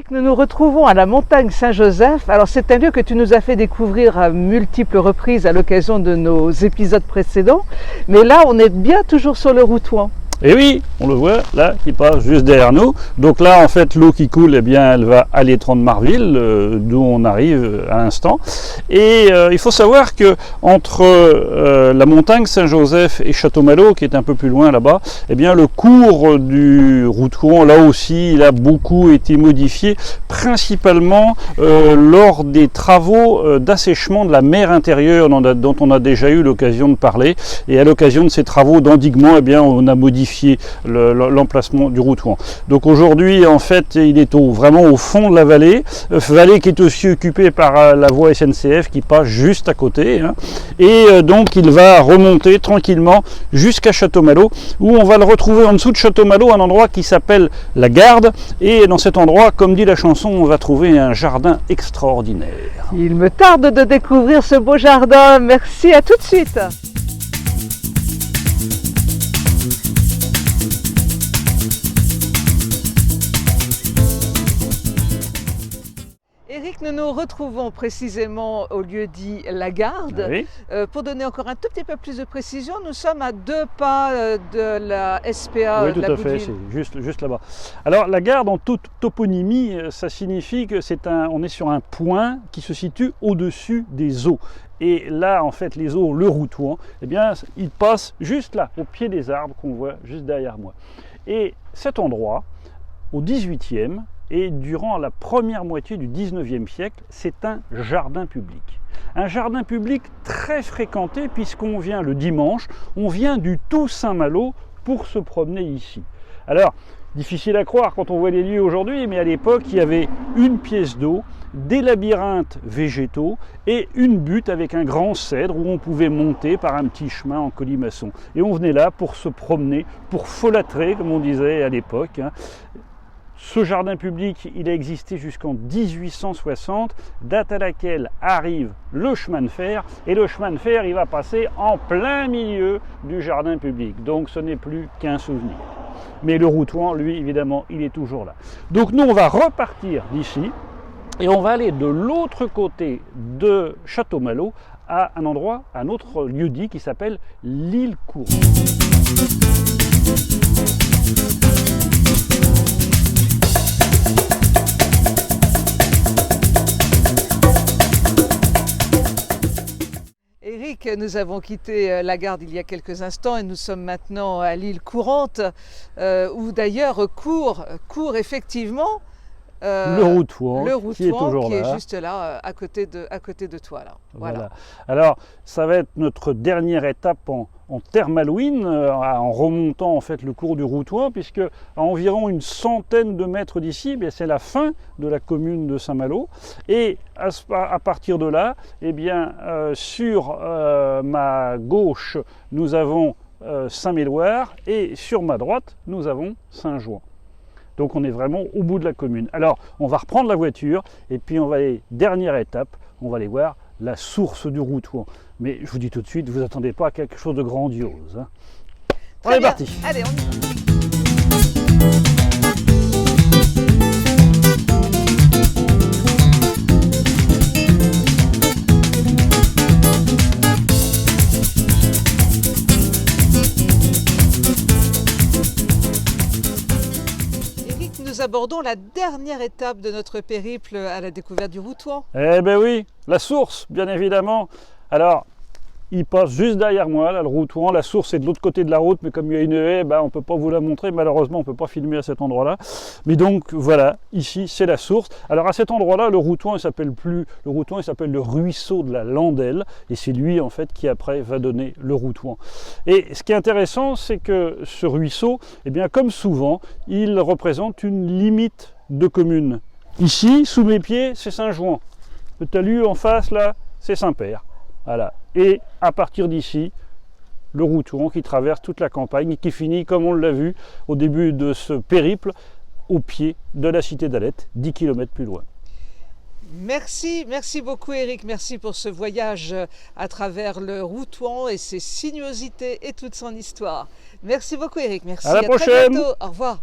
Éric, nous nous retrouvons à la montagne Saint-Joseph. Alors c'est un lieu que tu nous as fait découvrir à multiples reprises à l'occasion de nos épisodes précédents. Mais là, on est bien toujours sur le Routouan. Et oui, on le voit là, qui passe juste derrière nous. Donc là, en fait, l'eau qui coule, eh bien, elle va à l'étang de Marville, d'où on arrive à l'instant. Et il faut savoir que entre la montagne Saint-Joseph et Château-Malo, qui est un peu plus loin là-bas, eh bien, le cours du Routouan, là aussi, il a beaucoup été modifié, principalement lors des travaux d'assèchement de la mer intérieure dont on a déjà eu l'occasion de parler. Et à l'occasion de ces travaux d'endiguement, eh bien, on a modifié l'emplacement du Routouan. Donc aujourd'hui, en fait, il est vraiment au fond de la vallée qui est aussi occupée par la voie SNCF qui passe juste à côté, hein. Et donc il va remonter tranquillement jusqu'à Château-Malo, où on va le retrouver en dessous de Château-Malo, un endroit qui s'appelle la Garde, et dans cet endroit, comme dit la chanson, on va trouver un jardin extraordinaire. Il me tarde de découvrir ce beau jardin. Merci, à tout de suite. Éric, nous nous retrouvons précisément au lieu dit La Garde. Oui. Pour donner encore un tout petit peu plus de précision, nous sommes à 2 pas de la SPA. Oui, tout de la à fait, c'est juste là-bas. Alors la Garde, en toute toponymie, ça signifie que on est sur un point qui se situe au-dessus des eaux. Et là, en fait, les eaux, le Routouan, eh bien, il passe juste là, au pied des arbres qu'on voit juste derrière moi. Et cet endroit, au 18e, et durant la première moitié du 19e siècle, c'est un jardin public. Un jardin public très fréquenté puisqu'on vient le dimanche, on vient du Tout-Saint-Malo pour se promener ici. Alors, difficile à croire quand on voit les lieux aujourd'hui, mais à l'époque, il y avait une pièce d'eau, des labyrinthes végétaux et une butte avec un grand cèdre où on pouvait monter par un petit chemin en colimaçon. Et on venait là pour se promener, pour folâtrer, comme on disait à l'époque, hein. Ce jardin public, il a existé jusqu'en 1860, date à laquelle arrive le chemin de fer, et le chemin de fer, il va passer en plein milieu du jardin public. Donc ce n'est plus qu'un souvenir. Mais le Routouan, lui, évidemment, il est toujours là. Donc nous, on va repartir d'ici, et on va aller de l'autre côté de Château-Malo, à un endroit, un autre lieu-dit qui s'appelle l'île Courante. Éric, nous avons quitté la Garde il y a quelques instants et nous sommes maintenant à l'île Courante, où d'ailleurs court effectivement le Routouan, qui est toujours qui là. est juste là, à côté de toi. Là. Voilà. Alors, ça va être notre dernière étape en terre malouine, en remontant en fait le cours du Routouan, puisque à environ une centaine de mètres d'ici, c'est la fin de la commune de Saint-Malo. Et à partir de là, eh bien, sur ma gauche, nous avons Saint-Méloire, et sur ma droite, nous avons Saint-Jouan. Donc on est vraiment au bout de la commune. Alors on va reprendre la voiture et puis on va aller, dernière étape, on va aller voir la source du Routouan. Mais je vous dis tout de suite, vous attendez pas à quelque chose de grandiose, hein. On est parti. Allez, on y va. Nous abordons la dernière étape de notre périple à la découverte du Routouan. Eh bien oui, la source, bien évidemment. Alors, il passe juste derrière moi, là, le Routouan. La source est de l'autre côté de la route, mais comme il y a une haie, on ne peut pas vous la montrer. Malheureusement, on ne peut pas filmer à cet endroit-là. Mais donc, voilà, ici, c'est la source. Alors, à cet endroit-là, le Routouan, il s'appelle plus le Routouan, il s'appelle le ruisseau de la Landelle. Et c'est lui, en fait, qui après va donner le Routouan. Et ce qui est intéressant, c'est que ce ruisseau, eh bien, comme souvent, il représente une limite de commune. Ici, sous mes pieds, c'est Saint-Jouan. Le talus en face, là, c'est Saint-Père. Voilà. Et à partir d'ici, le Routouan qui traverse toute la campagne et qui finit, comme on l'a vu au début de ce périple, au pied de la cité d'Alette, 10 km plus loin. Merci beaucoup Éric, merci pour ce voyage à travers le Routouan et ses sinuosités et toute son histoire. Merci beaucoup Éric, merci. À la prochaine. Très bientôt. Au revoir.